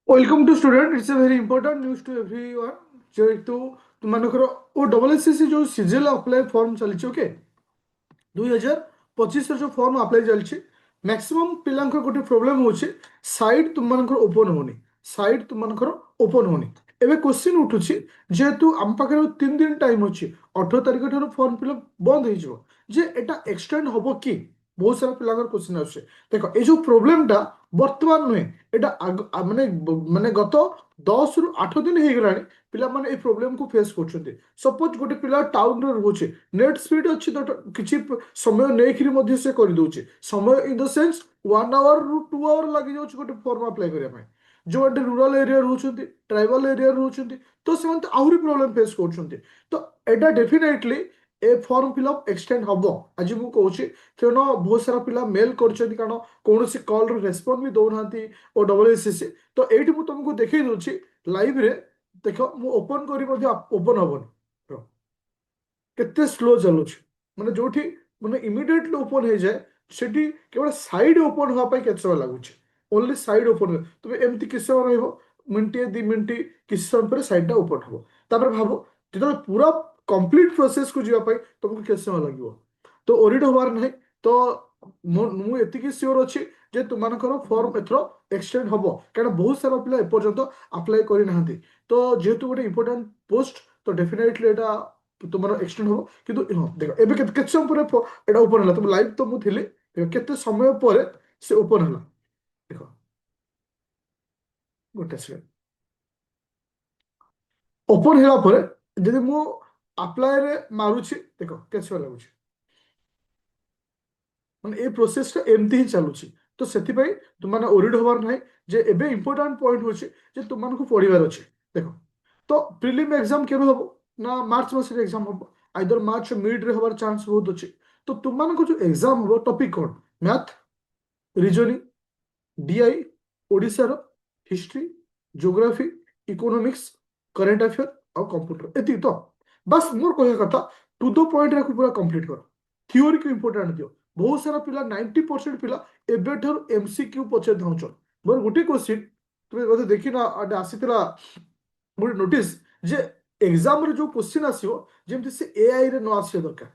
Welcome to student. It's a very important news to everyone. যেহেতু তোমাদের ও double SSC जो CGL apply form चलछि okay 2025 जो form apply चलछि maximum पिलांकर गोटे problem होछि side तुमମାନଙ୍କର open होनी side तुमମାନଙ୍କର open होनी एबे क्वेश्चन उठुछि जेहेतु आम पाखरे 3 दिन टाइम अछि 18 तारिख ठारो फॉर्म फिलअप बंद हो जिवो जे एटा एक्सटेंड होबो की बहुत सारा पिलांकर क्वेश्चन आछे देखो ए जो प्रॉब्लमटा वर्तमान नुहे एटा माने माने गत 10 रु 8 दिन हे गलानी पिला माने ए प्रॉब्लम को फेस करछन्ते सपोज गोटे पिला टाउन रे रहउछे नेट स्पीड अछि तो किछि समय नेखिरि मध्ये से कर दउछे समय इन द सेंस 1 आवर रु 2 आवर लागि जाउछ गोटे फॉर्म अप्लाई करिया पय जो गोटे रूरल एरिया रहउछन्ते ट्राइबल एरिया रहउछन्ते तो सेमंत आहुरी प्रॉब्लम फेस करछन्ते तो एटा डेफिनेटली ए फॉर्म फिलअप एक्सटेंड हबो आज मु कहूची तेनो बहुत सारा पिला मेल करछन्ती कारण कोनोसी कॉल रो रेस्पॉन्स भी दउनांती ओ डब्ल्यूएसएससी तो एठी मु तुमको देखै दउची लाइव रे देखो मु ओपन करी मध्ये ओपन हबोनी केते स्लो चलुछ माने जोठी माने इमीडिएटली ओपन हे जाए सेठी केवल साइड ओपन होआ पाई केते समय लागुछ ओनली साइड ओपन तबे एमती किस समय रहबो मिनिटे 2 मिनिट किस समय पर साइडटा ओपन हबो तापर भाबो जेतो पूरा कंप्लीट प्रोसेस को जीवा पाई तुमको केते समय लागिवो तो ओरिड होबार नाही तो मु एतिकी श्योर अछि जे तुमानकर फॉर्म एथरो एक्सटेंड हबो कारण बहुत सारा पिला एपर्यंत अप्लाई करि नाहंती तो जेहेतु गोटे इंपोर्टेंट पोस्ट तो डेफिनेटली एटा तुम्हारा एक्सटेंड हो किंतु हाँ देखो एबे केते समय पर एटा ओपन हला तुम लाइव तो मु थिली देखो केते समय पर से ओपन हला देखो गोटे सेकंड ओपन होला पर जदि मु अप्लाई रे मारुछि देखो केते समय लागुछि माने ए प्रोसेस टा एमती ही चलुछि तो सेति पई तुम माने ओरिड होबार नाही जे एबे इंपोर्टेंट पॉइंट होछि जे तुम मानको पढिबार अछि देखो तो प्रीलिम एग्जाम केबे होबो ना मार्च मास रे एग्जाम होबो आइदर मार्च मिड रे होबार चांस बहुत अछि तो तुम मानको जो एग्जाम होबो टॉपिक कोन मैथ रीजनिंग डीआई ओडिसा रो history geography economics current affair और कंप्यूटर एति तो बस मोर कहया कथा टू द पॉइंट रे पूरा कंप्लीट करो थ्योरी को इंपोर्टेंट दियो बहुत सारा पिला 90% पिला एबेठर एमसीक्यू पचे धाउछन मोर गुटी क्वेश्चन तुमे बोधे देखि ना आसीतला गोटे नोटिस जे एग्जाम रे जो क्वेश्चन आसीबो जेमति से एआई रे न आसीया दरकार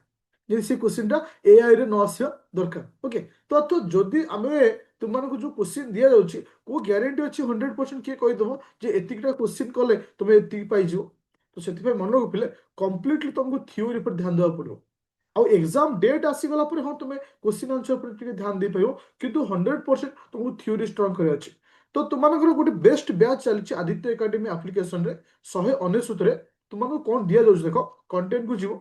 जे से क्वेश्चन टा एआई रे न आसीया दरकार ओके तो जदि आमे तुमମାନଙ୍କୁ जो क्वेश्चन दिया जाउची को ग्यारंटी अछि 100% के कहि दबो जे एतिकटा क्वेश्चन कले तुमे एतिक पाइ जिवो तो सेति पे मन रखिले कंप्लीटली तुमको थ्योरी पर ध्यान देवा पड़ो आउ एग्जाम डेट आसी गला पर हाँ तुम्हें क्वेश्चन आंसर पर टिके ध्यान दे पाइबो किंतु 100% तुमको थ्योरी स्ट्रांग करे अछि तो तुमମାନଙ୍କର गोटे बेस्ट बैच चलछि आदित्य एकेडमी एप्लीकेशन रे 199 रे तुमनको कोन दिया जाउछ देखो कंटेंट को जीवो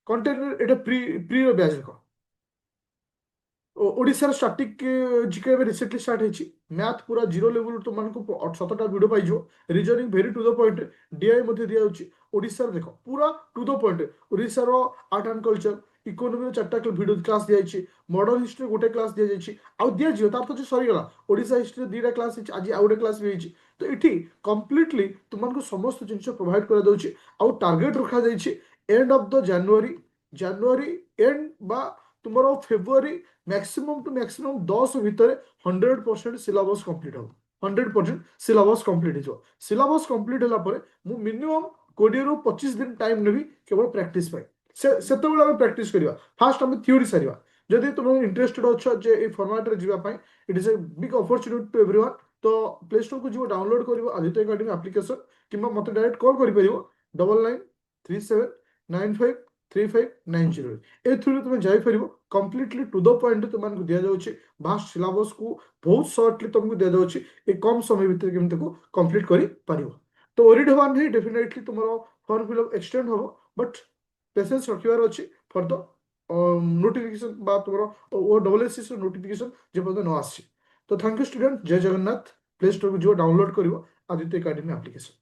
कंटेंट एटा प्री प्री रो बैच देखो ओडिशार स्टैटिक जीके एबे रिसेंटली स्टार्ट हेछि मैथ पूरा जीरो लेवल तुमनको 7टा वीडियो पाइजो reasoning very to the point DI मध्ये दिया जाउछि ओडिशार देखो पूरा टू द पॉइंट ओडिशार आर्ट एंड कल्चर इकोनॉमी रो 4टा वीडियो क्लास दिया जाइछि मॉडर्न हिस्ट्री गोटे क्लास दिया जाइछि आउ दिया जियो तार तो जे सरी गला ओडिशा हिस्ट्री 2टा क्लास हेछि आज आउडे क्लास भी हेछि तो इठी कंप्लीटली तुमनको समस्त जिंस प्रोवाइड करा दउछि आउ टारगेट रखा जाइछि end of the January end बा तुम्हारा फेब्रुआरी मैक्सिमम टू मैक्सिमम 10 भितर 100% सिलेबस कंप्लीट हो 100% सिलेबस कंप्लीट हो सिलेबस कंप्लीट होला पर मु मिनिमम 20 रु 25 दिन टाइम नेबी केवल प्रैक्टिस पाई सेतेबेला हम प्रैक्टिस करिवा फास्ट हम थ्योरी सारिवा जदि तुम इंटरेस्टेड अछ जे ए फॉर्मेट रे जीवा पाई it is a big opportunity to everyone तो प्ले स्टोर को जीव डाउनलोड करिवो आदित्य एकेडमी एप्लीकेशन किंबा मते डायरेक्ट कॉल करि परिवो 9937953590 ए थ्रू तुम जाई परिवो कंप्लीटली टू द पॉइंट तुमको दिया जाउछि भास्ट सिलेबस को बहुत शॉर्टली तुमको दिया जाउछि ए कम समय भीतर केमते को कंप्लीट करि परिवो तो ओरिड होबार नहीं डेफिनेटली तुमरो फॉर्म फिलअप एक्सटेंड होबो बट पेशेंस रखिवार अछि फॉर द नोटिफिकेशन बा तुमरो ओ डब्ल्यूएसएस नोटिफिकेशन जे पद न आछि तो थैंक यू स्टूडेंट जय जगन्नाथ प्ले स्टोर को जो डाउनलोड करिवो आदित्य एकेडमी एप्लीकेशन